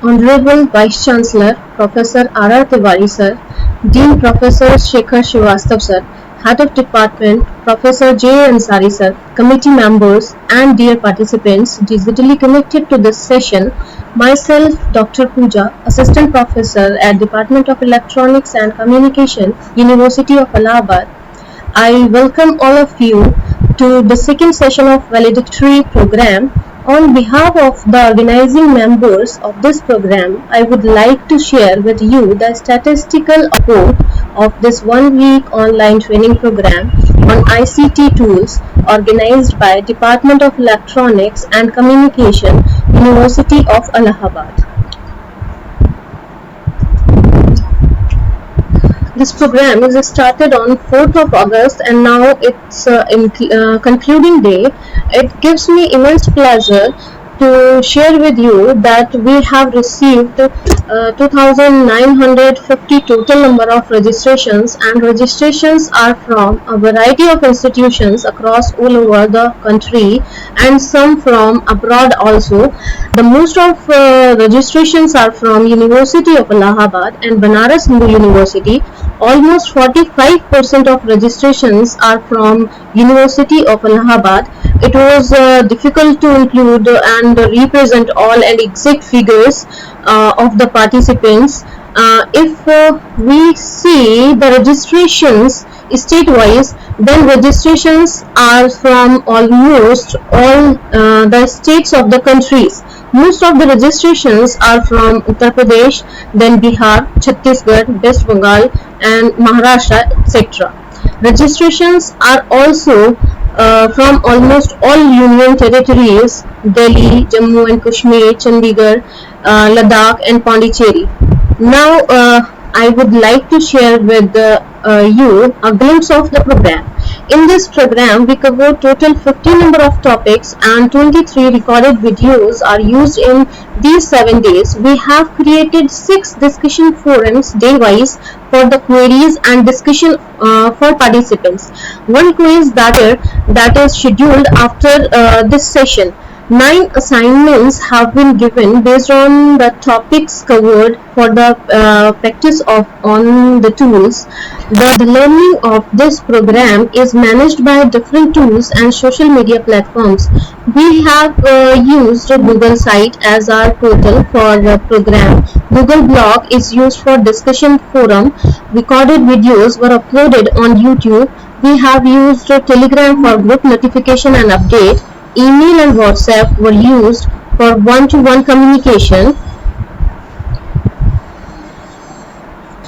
Honorable Vice Chancellor Professor R. Tiwari Sir, Dean Professor Shekhar Srivastav Sir, Head of Department Professor J. Ansari Sir, committee members and dear participants digitally connected to this session, myself Dr. Pooja, Assistant Professor at Department of Electronics and Communication, University of Allahabad. I welcome all of you to the second session of valedictory program. On behalf of the organizing members of this program, I would like to share with you the statistical report of this one-week online training program on ICT tools organized by Department of Electronics and Communication, University of Allahabad. This program is started on 4th of August and now it's concluding day. It gives me immense pleasure to share with you that we have received 2,950 total number of registrations, and registrations are from a variety of institutions across all over the country and some from abroad also. The most of registrations are from University of Allahabad and Banaras Hindu University. Almost 45% of registrations are from University of Allahabad. It was difficult to include and represent all and exact figures of the participants. If we see the registrations state-wise, then registrations are from almost all the states of the countries. Most of the registrations are from Uttar Pradesh, then Bihar, Chhattisgarh, West Bengal and Maharashtra, etc. Registrations are also from almost all union territories: Delhi, Jammu and Kashmir, Chandigarh, Ladakh and Pondicherry. Now I would like to share with you a glimpse of the program. In this program, we cover total 15 number of topics and 23 recorded videos are used in these 7 days. We have created 6 discussion forums day-wise for the queries and discussion for participants. One quiz that is scheduled after this session. 9 assignments have been given based on the topics covered for the practice on the tools. The learning of this program is managed by different tools and social media platforms. We have used Google Site as our portal for the program. Google Blog is used for discussion forum. Recorded videos were uploaded on YouTube. We have used Telegram for group notification and update. Email and WhatsApp were used for one-to-one communication.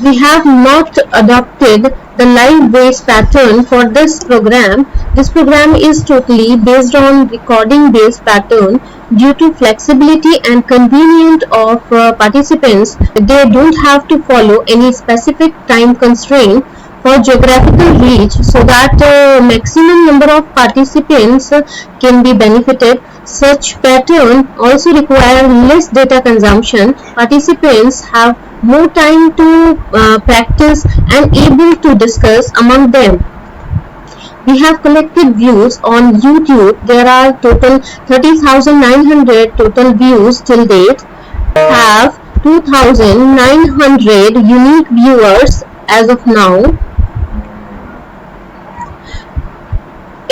We have not adopted the live-based pattern for this program. This program is totally based on recording-based pattern. Due to flexibility and convenience of participants, they don't have to follow any specific time constraint for geographical reach, so that maximum number of participants can be benefited. Such pattern also require less data consumption. Participants have more time to practice and able to discuss among them. We have collected views on YouTube. There are total 30,900 total views till date. Have 2,900 unique viewers as of now.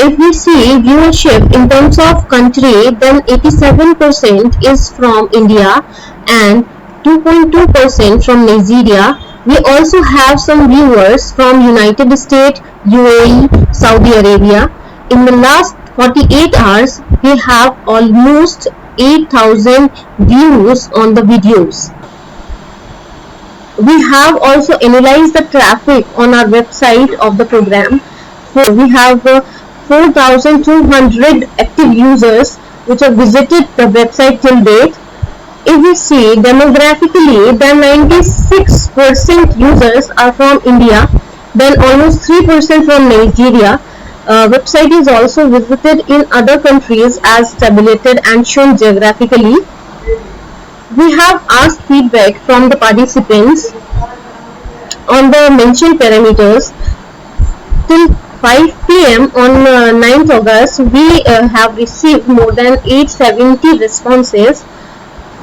If we see viewership in terms of country, then 87% is from India and 2.2% from Nigeria. We also have some viewers from United States, UAE, Saudi Arabia. In the last 48 hours, we have almost 8,000 views on the videos. We have also analyzed the traffic on our website of the program. So we have 4,200 active users which have visited the website till date. If we see demographically, then 96% users are from India, then almost 3% from Nigeria. Website is also visited in other countries as tabulated and shown geographically. We have asked feedback from the participants on the mentioned parameters. Till 5 p.m. on 9th August, we have received more than 870 responses.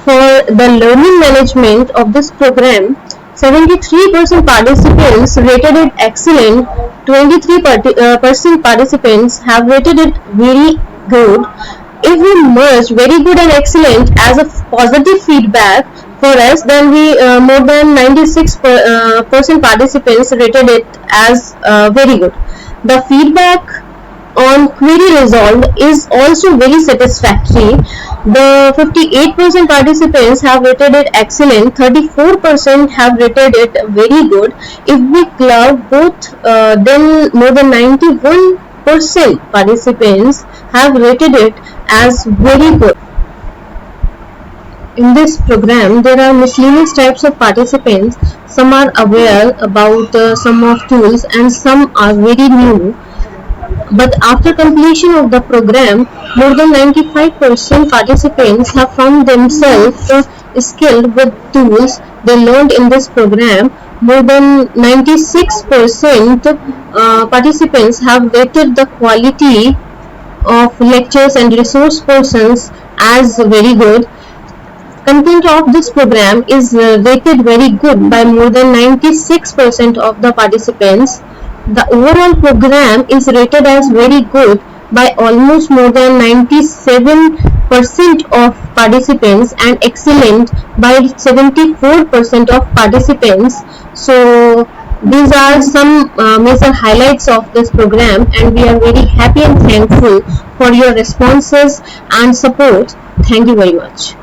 For the learning management of this program, 73% participants rated it excellent, 23% participants have rated it very good. If we merge very good and excellent as a positive feedback for us, then we more than 96% participants rated it as very good. The feedback on query resolved is also very satisfactory. The 58% participants have rated it excellent, 34% have rated it very good. If we club both, then more than 91% participants have rated it as very good. In this program, there are miscellaneous types of participants. Some are aware about some of tools and some are very new. But after completion of the program, more than 95% participants have found themselves skilled with tools they learned in this program. More than 96% participants have rated the quality of lectures and resource persons as very good. Content of this program is rated very good by more than 96% of the participants. The overall program is rated as very good by almost more than 97% of participants and excellent by 74% of participants. So these are some major highlights of this program, and we are very happy and thankful for your responses and support. Thank you very much.